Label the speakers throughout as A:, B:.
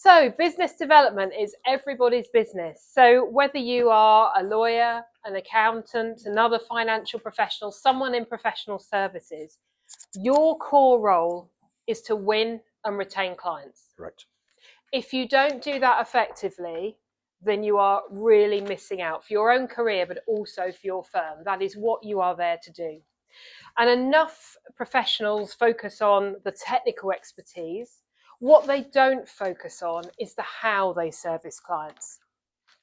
A: So business development is everybody's business. So whether you are a lawyer, an accountant, another financial professional, someone in professional services, your core role is to win and retain clients.
B: Correct.
A: If you don't do that effectively, then you are really missing out for your own career, but also for your firm. That is what you are there to do. And enough professionals focus on the technical expertise. What they don't focus on is the how they service clients.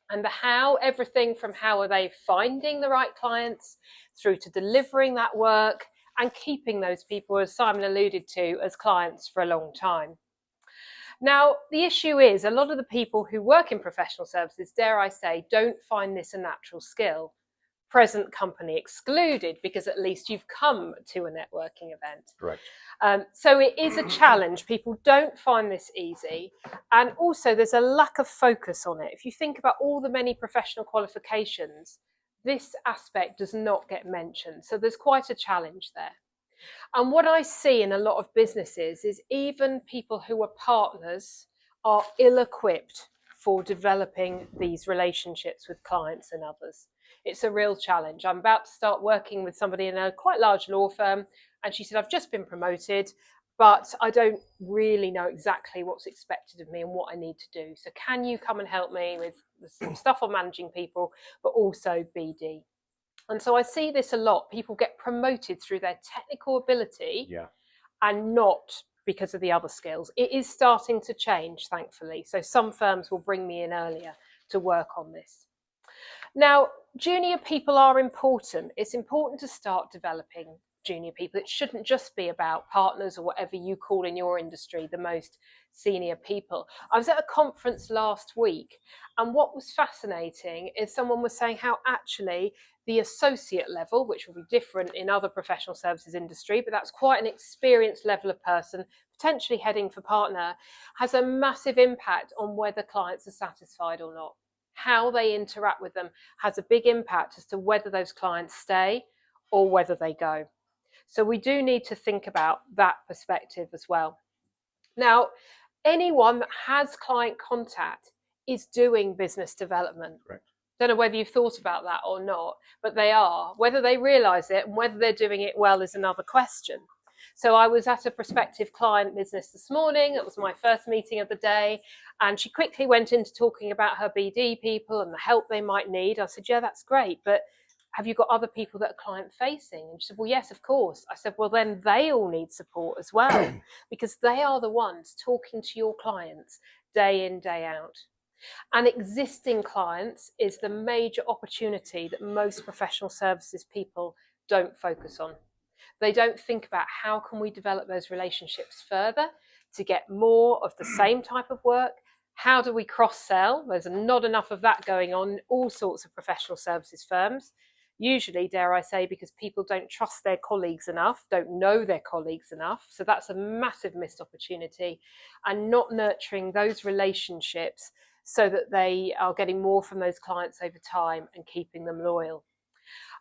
A: And the how, everything from how are they finding the right clients through to delivering that work and keeping those people, as Simon alluded to, as clients for a long time. Now, the issue is a lot of the people who work in professional services, dare I say, don't find this a natural skill. Present company excluded, because at least you've come to a networking event.
B: Correct.
A: So it is a challenge. People don't find this easy. And also there's a lack of focus on it. If you think about all the many professional qualifications, this aspect does not get mentioned. So there's quite a challenge there. And what I see in a lot of businesses is even people who are partners are ill-equipped for developing these relationships with clients and others. It's a real challenge. I'm about to start working with somebody in a quite large law firm, and she said, I've just been promoted, but I don't really know exactly what's expected of me and what I need to do. So can you come and help me with some stuff on managing people, but also BD? And so I see this a lot. People get promoted through their technical ability and not because of the other skills. It is starting to change, thankfully. So some firms will bring me in earlier to work on this. Now, junior people are important. It's important to start developing junior people. It shouldn't just be about partners or whatever you call in your industry the most senior people. I was at a conference last week, and what was fascinating is someone was saying how actually the associate level, which will be different in other professional services industry, but that's quite an experienced level of person, potentially heading for partner, has a massive impact on whether clients are satisfied or not. How they interact with them has a big impact as to whether those clients stay or whether they go. So we do need to think about that perspective as well. Now, anyone that has client contact is doing business development.
B: Correct.
A: Don't know whether you've thought about that or not, but they are. Whether they realise it and whether they're doing it well is another question. So I was at a prospective client business this morning. It was my first meeting of the day. And she quickly went into talking about her BD people and the help they might need. I said, yeah, that's great. But have you got other people that are client facing? And she said, well, yes, of course. I said, well, then they all need support as well, because they are the ones talking to your clients day in, day out. And existing clients is the major opportunity that most professional services people don't focus on. They don't think about how can we develop those relationships further to get more of the same type of work. How do we cross-sell? There's not enough of that going on in all sorts of professional services firms. Usually, dare I say, because people don't trust their colleagues enough, don't know their colleagues enough. So that's a massive missed opportunity, and not nurturing those relationships so that they are getting more from those clients over time and keeping them loyal.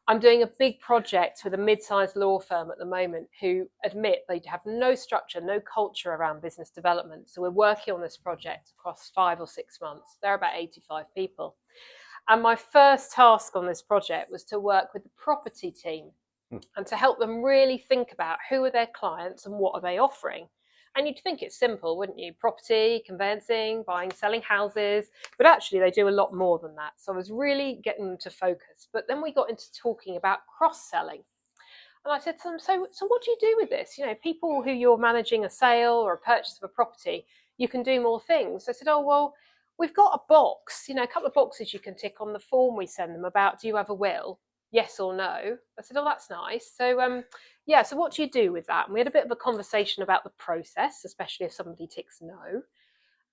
A: I'm doing a big project with a mid-sized law firm at the moment who admit they have no structure, no culture around business development. So we're working on this project across 5 or 6 months. There are about 85 people. And my first task on this project was to work with the property team and to help them really think about who are their clients and what are they offering. And you'd think it's simple, wouldn't you? Property, conveyancing, buying, selling houses. But actually, they do a lot more than that. So I was really getting them to focus. But then we got into talking about cross-selling. And I said to them, so what do you do with this? You know, people who you're managing a sale or a purchase of a property, you can do more things. I said, oh, well, we've got a box, you know, a couple of boxes you can tick on the form we send them about, do you have a will? Yes or no? I said, oh, that's nice. So, yeah, so what do you do with that? And we had a bit of a conversation about the process, especially if somebody ticks no.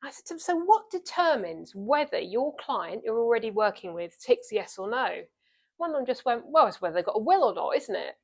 A: I said to him, so what determines whether your client you're already working with ticks yes or no? One of them just went, well, it's whether they've got a will or not, isn't it?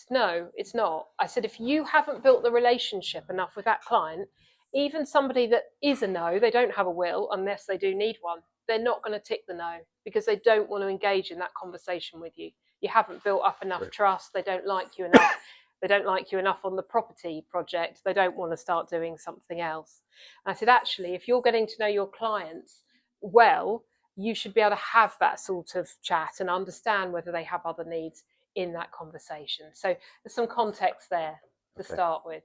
A: No, it's not. I said, if you haven't built the relationship enough with that client, even somebody that is a no, they don't have a will unless they do need one. They're not going to tick the no because they don't want to engage in that conversation with you. You haven't built up enough trust. They don't like you enough. They don't like you enough on the property project. They don't want to start doing something else. And I said, actually, if you're getting to know your clients well, you should be able to have that sort of chat and understand whether they have other needs in that conversation. So there's some context there to start with.